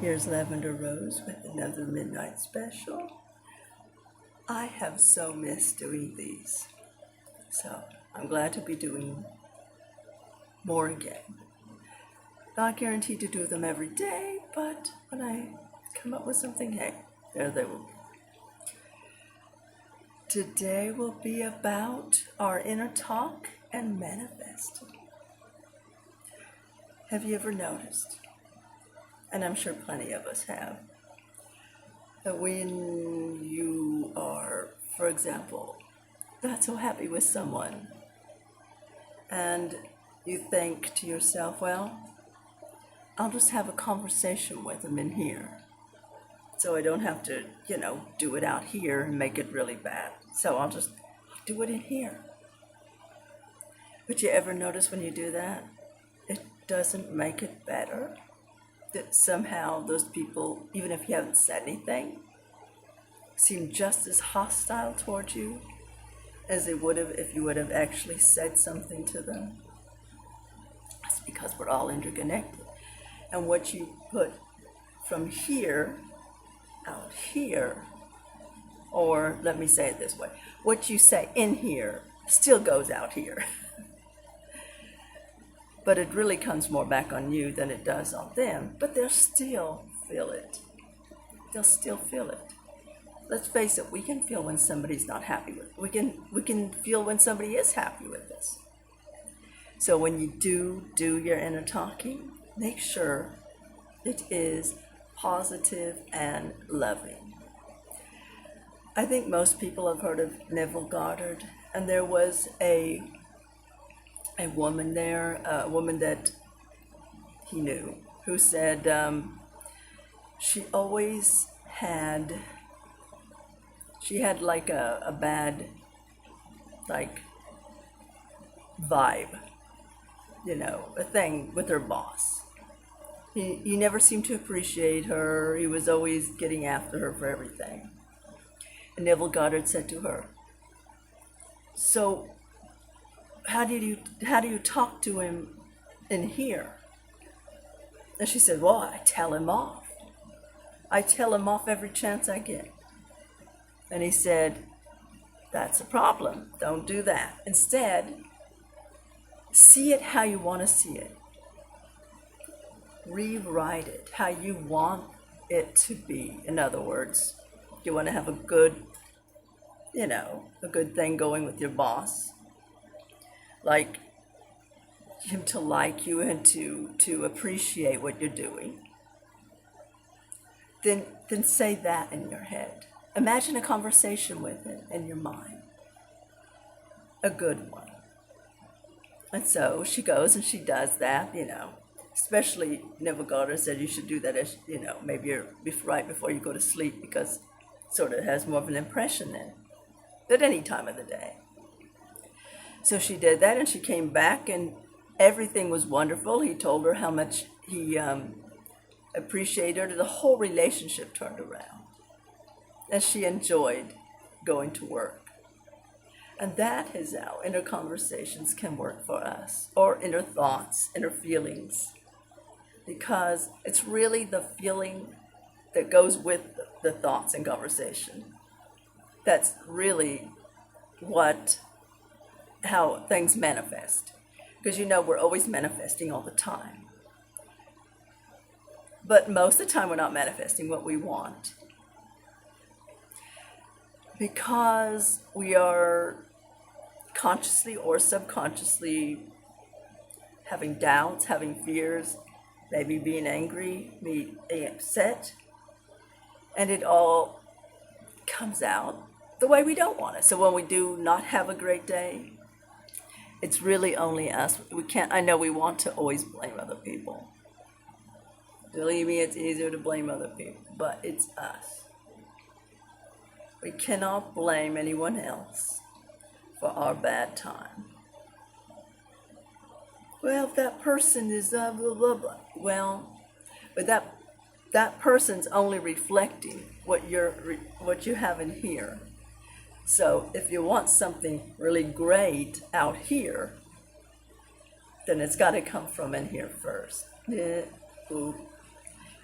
Here's Lavender Rose with another midnight special. I have so missed doing these, so I'm glad to be doing more again. Not guaranteed to do them every day, but when I come up with something, hey, there they will be. Today will be about our inner talk and manifesting. Have you ever noticed, and I'm sure plenty of us have, that when you are, for example, not so happy with someone, and you think to yourself, well, I'll just have a conversation with them in here, so I don't have to, do it out here and make it really bad. So I'll just do it in here. But you ever notice when you do that, it doesn't make it better? That somehow those people, even if you haven't said anything, seem just as hostile towards you as they would have if you would have actually said something to them. That's because we're all interconnected. And what you put from here out here, or let me say it this way, what you say in here still goes out here. But it really comes more back on you than it does on them. But they'll still feel it. They'll still feel it. Let's face it, we can feel when somebody's not happy with it. We can feel when somebody is happy with us. So when you do your inner talking, make sure it is positive and loving. I think most people have heard of Neville Goddard, and there was a woman there, a woman that he knew, who said she always had, like a bad, like, vibe, a thing with her boss. He never seemed to appreciate her. He was always getting after her for everything. And Neville Goddard said to her, so how do you talk to him in here? And she said, well, I tell him off. I tell him off every chance I get. And he said, that's a problem. Don't do that. Instead, see it how you want to see it. Rewrite it how you want it to be. In other words, you want to have a good thing going with your boss. Like him to like you and to appreciate what you're doing. Then say that in your head. Imagine a conversation with him in your mind. A good one. And so she goes and she does that, Especially Neville Goddard said you should do that as, maybe right before you go to sleep, because it sort of has more of an impression then. At any time of the day. So she did that, and she came back, and everything was wonderful. He told her how much he appreciated her. The whole relationship turned around, and she enjoyed going to work. And that is how inner conversations can work for us, or inner thoughts, inner feelings, because it's really the feeling that goes with the thoughts and conversation. That's really how things manifest. Because we're always manifesting all the time. But most of the time we're not manifesting what we want. Because we are consciously or subconsciously having doubts, having fears, maybe being angry, being upset, and it all comes out the way we don't want it. So when we do not have a great day, it's really only us. I know we want to always blame other people. Believe me, it's easier to blame other people, but it's us. We cannot blame anyone else for our bad time. Well, if that person is blah, blah, blah. Well, but that person's only reflecting what you have in here. So if you want something really great out here, then it's got to come from in here first.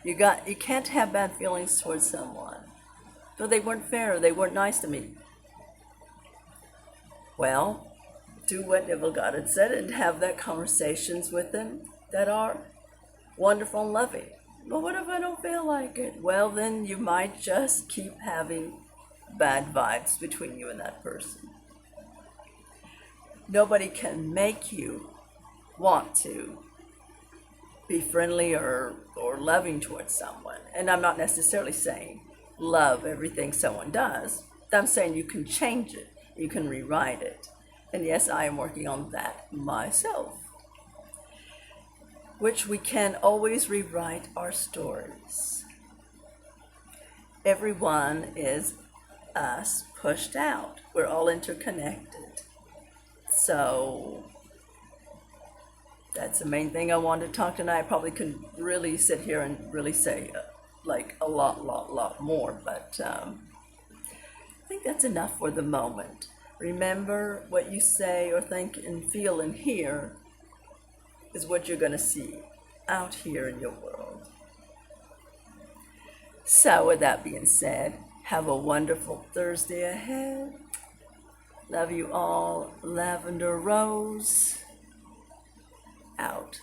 You can't have bad feelings towards someone. So they weren't fair, they weren't nice to me. Well, do what Neville Goddard said and have that conversations with them that are wonderful and loving. But what if I don't feel like it? Well, then you might just keep having bad vibes between you and that person. Nobody can make you want to be friendly or loving towards someone. And I'm not necessarily saying love everything someone does. I'm saying you can change it. You can rewrite it. And yes, I am working on that myself. Which we can always rewrite our stories. Everyone is us pushed out. We're all interconnected. So that's the main thing I wanted to talk tonight. I probably could really sit here and really say like a lot more, but I think that's enough for the moment. Remember, what you say or think and feel and hear is what you're going to see out here in your world. So with that being said, have a wonderful Thursday ahead. Love you all. Lavender Rose out.